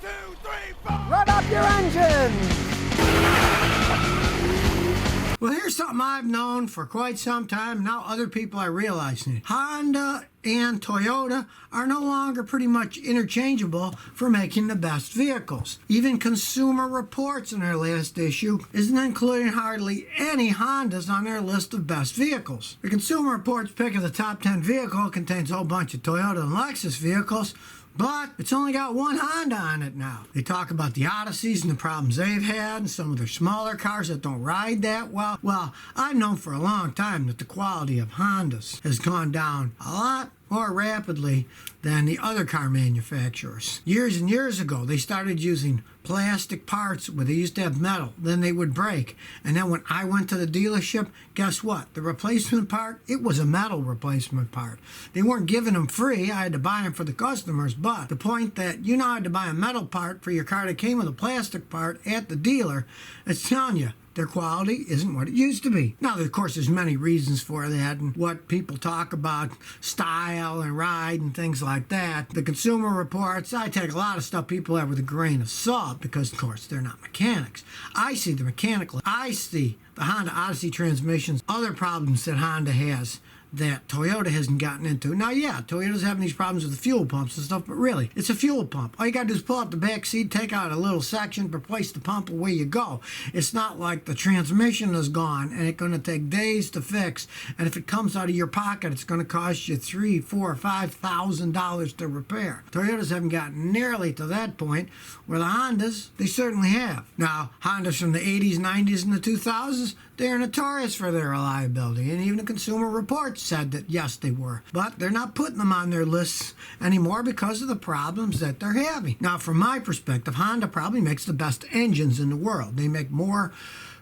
Rev up your engines! Well, here's something I've known for quite some time. Now other people are realizing it. Honda and Toyota are no longer pretty much interchangeable for making the best vehicles. Even Consumer Reports in their latest issue isn't including hardly any Hondas on their list of best vehicles. The Consumer Reports pick of the top 10 vehicle contains a whole bunch of Toyota and Lexus vehicles, but it's only got one Honda on it now. They talk about the Odysseys and the problems they've had and some of their smaller cars that don't ride that well. Well, I've known for a long time that the quality of Hondas has gone down a lot more rapidly than the other car manufacturers. Years and years ago, they started using plastic parts where they used to have metal. Then they would break. And then when I went to the dealership, guess what? The replacement part, it was a metal replacement part. They weren't giving them free. I had to buy them for the customers. But the point that you now had to buy a metal part for your car that came with a plastic part at the dealer, it's telling you, their quality isn't what it used to be. Now, of course, there's many reasons for that and what people talk about, style and ride and things like that. The Consumer Reports, I take a lot of stuff people have with a grain of salt because, of course, they're not mechanics. I see the mechanical. I see the Honda Odyssey transmissions, other problems that Honda has that Toyota hasn't gotten into. Now, yeah, Toyota's having these problems with the fuel pumps and stuff, but really, it's a fuel pump. All you gotta do is pull out the back seat, take out a little section, replace the pump, away you go. It's not like the transmission is gone and it's gonna take days to fix, and if it comes out of your pocket, it's gonna cost you $3,000, $4,000, $5,000 to repair. Toyotas haven't gotten nearly to that point, where the Hondas, they certainly have. Now, Hondas from the 80s, 90s, and the 2000s, they're notorious for their reliability, and even the Consumer Reports said that yes, they were. But they're not putting them on their lists anymore because of the problems that they're having. Now, from my perspective, Honda probably makes the best engines in the world. They make more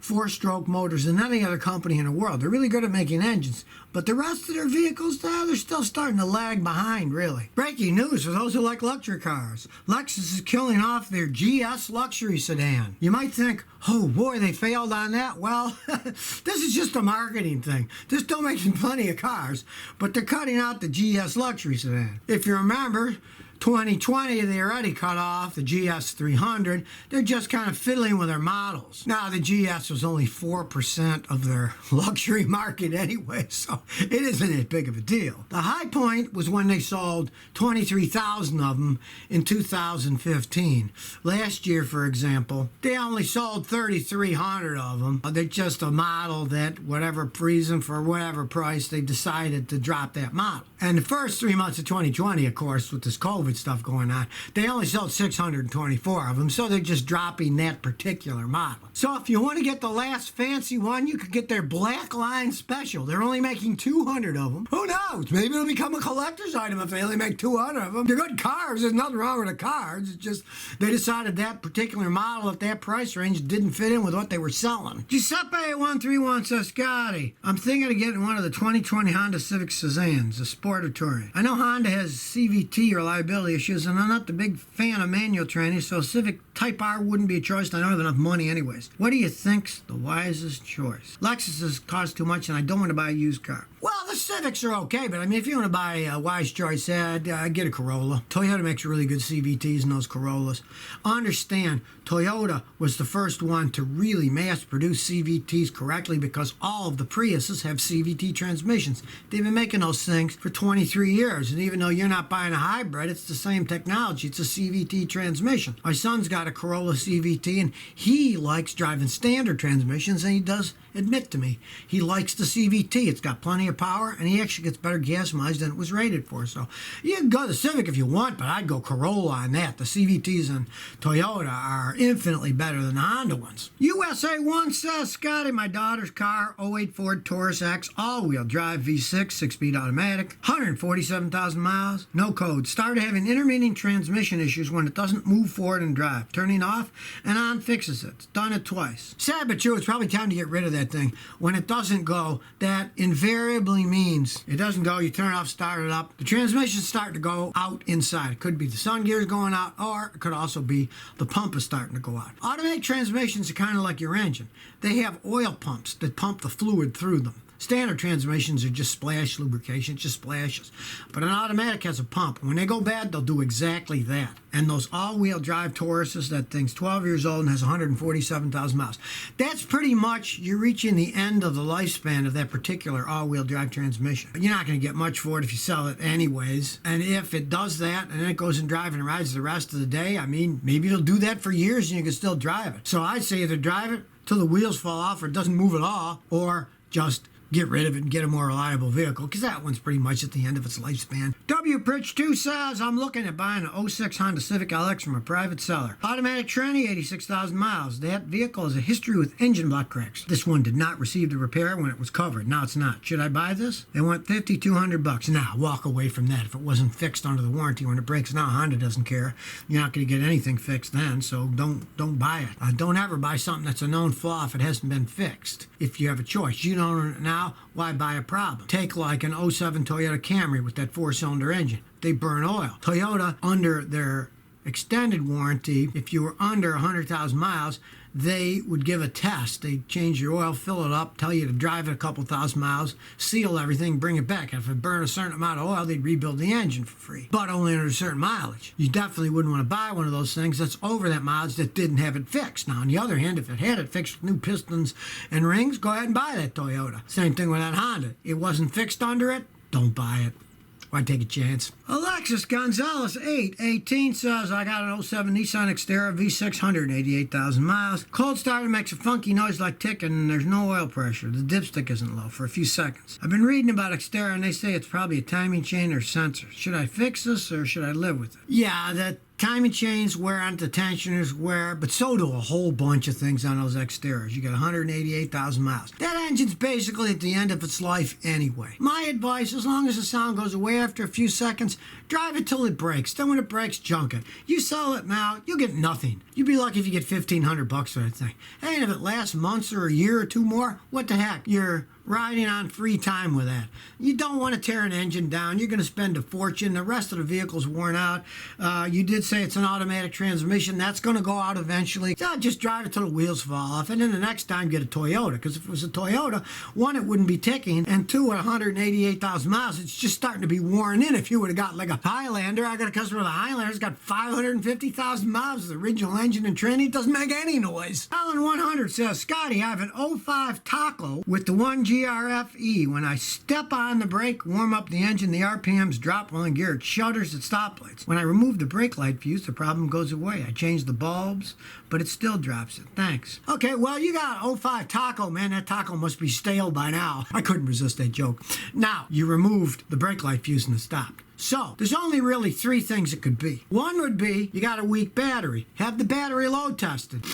four-stroke motors than any other company in the world. They're really good at making engines. But the rest of their vehicles, they're still starting to lag behind, really. Breaking news for those who like luxury cars. Lexus is killing off their GS luxury sedan. You might think, oh boy, they failed on that. Well, this is just a marketing thing. They're still making plenty of cars, but they're cutting out the GS luxury sedan. If you remember, 2020, they already cut off the GS 300. They're just kind of fiddling with their models. Now, the GS was only 4% of their luxury market anyway, so it isn't that big of a deal. The high point was when they sold 23,000 of them in 2015. Last year, for example, they only sold 3,300 of them. They're just a model that, whatever reason, for whatever price, they decided to drop that model. And the first 3 months of 2020, of course, with this COVID stuff going on, they only sold 624 of them, so they're just dropping that particular model. So if you want to get the last fancy one, you could get their Black Line Special. They're only making 200 of them. Who knows? Maybe it'll become a collector's item if they only make 200 of them. They're good cars. There's nothing wrong with the cars. It's just they decided that particular model at that price range didn't fit in with what they were selling. Giuseppe131 says, Scotty, I'm thinking of getting one of the 2020 Honda Civic Sedans, a Sport Touring. I know Honda has CVT reliability issues, and I'm not the big fan of manual training, so Civic Type R wouldn't be a choice, and I don't have enough money anyways. What do you think's the wisest choice? Lexus cost too much, and I don't want to buy a used car. Well, the Civics are okay, but I mean, if you want to buy a wise choice, get a Corolla. Toyota makes really good CVTs in those Corollas. Understand, Toyota was the first one to really mass produce CVTs correctly because all of the Priuses have CVT transmissions. They've been making those things for 23 years, and even though you're not buying a hybrid, it's the same technology. It's a CVT transmission. My son's got a Corolla CVT, and he likes driving standard transmissions, and he does admit to me he likes the CVT. It's got plenty of power, and he actually gets better gas mileage than it was rated for. So you can go the Civic if you want, but I'd go Corolla on that. The CVTs in Toyota are infinitely better than the Honda ones. USA1 says, Scotty, my daughter's car, '08 Ford Taurus X, all-wheel drive V6, 6-speed automatic, 147,000 miles, no code. Started having intermittent transmission issues when it doesn't move forward and drive. Turning off and on fixes it. It's done it twice. Sad but true, it's probably time to get rid of that thing. When it doesn't go, that invariably means it doesn't go, you turn it off, start it up. The transmission's starting to go out inside. It could be the sun gears going out, or it could also be the pump is starting to go out. Automatic transmissions are kind of like your engine. They have oil pumps that pump the fluid through them. Standard transmissions are just splash lubrication, it just splashes. But an automatic has a pump. When they go bad, they'll do exactly that. And those all-wheel drive Tauruses, that thing's 12 years old and has 147,000 miles. That's pretty much, you're reaching the end of the lifespan of that particular all-wheel drive transmission. You're not going to get much for it if you sell it anyways. And if it does that and then it goes and drives and rides the rest of the day, I mean, maybe it'll do that for years and you can still drive it. So I'd say either drive it till the wheels fall off or it doesn't move at all, or just get rid of it and get a more reliable vehicle, because that one's pretty much at the end of its lifespan. W. Pritch 2 says, I'm looking at buying an 06 Honda Civic LX from a private seller. Automatic tranny, 86,000 miles. That vehicle has a history with engine block cracks. This one did not receive the repair when it was covered. Now it's not. Should I buy this? They want $5,200. Now, walk away from that. If it wasn't fixed under the warranty when it breaks now, Honda doesn't care. You're not going to get anything fixed then, so don't buy it. Don't ever buy something that's a known flaw if it hasn't been fixed. If you have a choice. You don't own it now, why buy a problem? Take like an 07 Toyota Camry with that 4-cylinder engine. They burn oil. Toyota, under their extended warranty, if you were under 100,000 miles, they would give a test. They'd change your oil, fill it up, tell you to drive it a couple thousand miles, seal everything, bring it back. If it burned a certain amount of oil, they'd rebuild the engine for free, but only under a certain mileage. You definitely wouldn't want to buy one of those things that's over that mileage that didn't have it fixed. Now, on the other hand, if it had it fixed with new pistons and rings, go ahead and buy that Toyota. Same thing with that Honda. It wasn't fixed under it, don't buy it. Why take a chance? Alexis Gonzalez, 818, says, I got an 07 Nissan Xterra V6, 188,000 miles. Cold starter makes a funky noise like ticking, and there's no oil pressure. The dipstick isn't low for a few seconds. I've been reading about Xterra, and they say it's probably a timing chain or sensor. Should I fix this, or should I live with it? Yeah, that timing chains wear on, the tensioners wear, but so do a whole bunch of things on those Xterras. You got 188,000 miles. That engine's basically at the end of its life anyway. My advice, as long as the sound goes away after a few seconds, drive it till it breaks. Then when it breaks, junk it. You sell it now, you'll get nothing. You'd be lucky if you get $1,500 for that thing. Hey, and if it lasts months or a year or two more, what the heck? You're riding on free time with that. You don't want to tear an engine down. You're going to spend a fortune. The rest of the vehicle's worn out. You did say it's an automatic transmission. That's going to go out eventually. So just drive it till the wheels fall off, and then the next time get a Toyota, because if it was a Toyota, one, it wouldn't be ticking, and two, at 188,000 miles, it's just starting to be worn in. If you would have got like a Highlander, I got a customer with a Highlander, it's got 550,000 miles. The original engine and tranny, it doesn't make any noise. Alan 100 says, Scotty, I have an 05 Taco with the 1 GRFE. When I step on the brake, warm up the engine, the RPMs drop while in gear. It shudders at stoplights. When I remove the brake light fuse, the problem goes away. I change the bulbs, but it still drops it. Thanks. Okay, well, you got an 05 Taco, man. That Taco must be stale by now. I couldn't resist that joke. Now, you removed the brake light fuse and it stopped. So, there's only really three things it could be. One would be you got a weak battery. Have the battery load tested.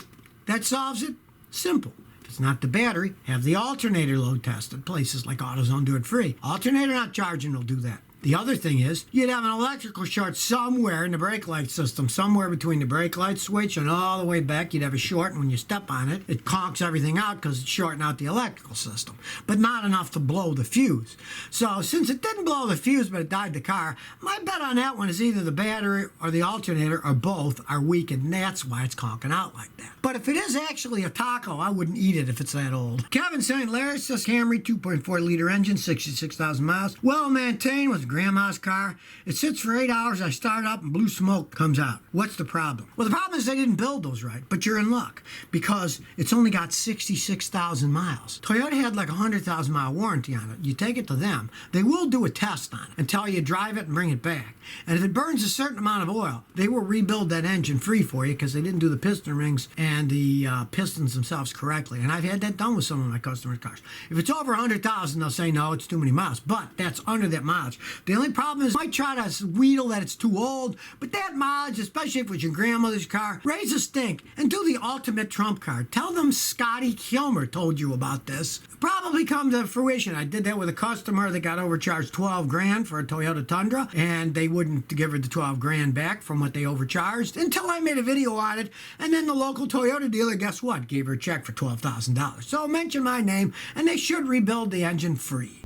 That solves it. Simple. It's not the battery, have the alternator load tested. Places like AutoZone do it free. Alternator not charging will do that. The other thing is, you'd have an electrical short somewhere in the brake light system, somewhere between the brake light switch and all the way back. You'd have a short, and when you step on it, it conks everything out because it's shorting out the electrical system, but not enough to blow the fuse. So since it didn't blow the fuse, but it died the car, my bet on that one is either the battery or the alternator or both are weak, and that's why it's conking out like that. But if it is actually a Taco, I wouldn't eat it if it's that old. Kevin St. Larry says, Camry, 2.4 liter engine, 66,000 miles, well maintained with grandma's car. It sits for 8 hours. I start up and blue smoke comes out. What's the problem? Well, the problem is they didn't build those right, but you're in luck because it's only got 66,000 miles. Toyota had like a 100,000 mile warranty on it. You take it to them. They will do a test on it and tell you drive it and bring it back. And if it burns a certain amount of oil, they will rebuild that engine free for you because they didn't do the piston rings and the pistons themselves correctly. And I've had that done with some of my customers' cars. If it's over 100,000, they'll say, no, it's too many miles. But that's under that mileage. The only problem is, might try to wheedle that it's too old, but that mileage, especially if it's your grandmother's car, raise a stink and do the ultimate trump card. Tell them Scotty Kilmer told you about this. Probably come to fruition. I did that with a customer that got overcharged 12 grand for a Toyota Tundra, and they wouldn't give her the 12 grand back from what they overcharged until I made a video on it, and then the local Toyota dealer, guess what, gave her a check for $12,000. So mention my name, and they should rebuild the engine free.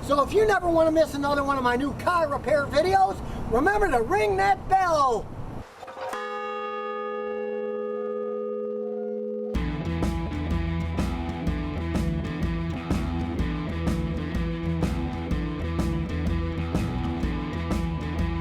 So if you never want to miss another one of my new car repair videos, Remember to ring that bell.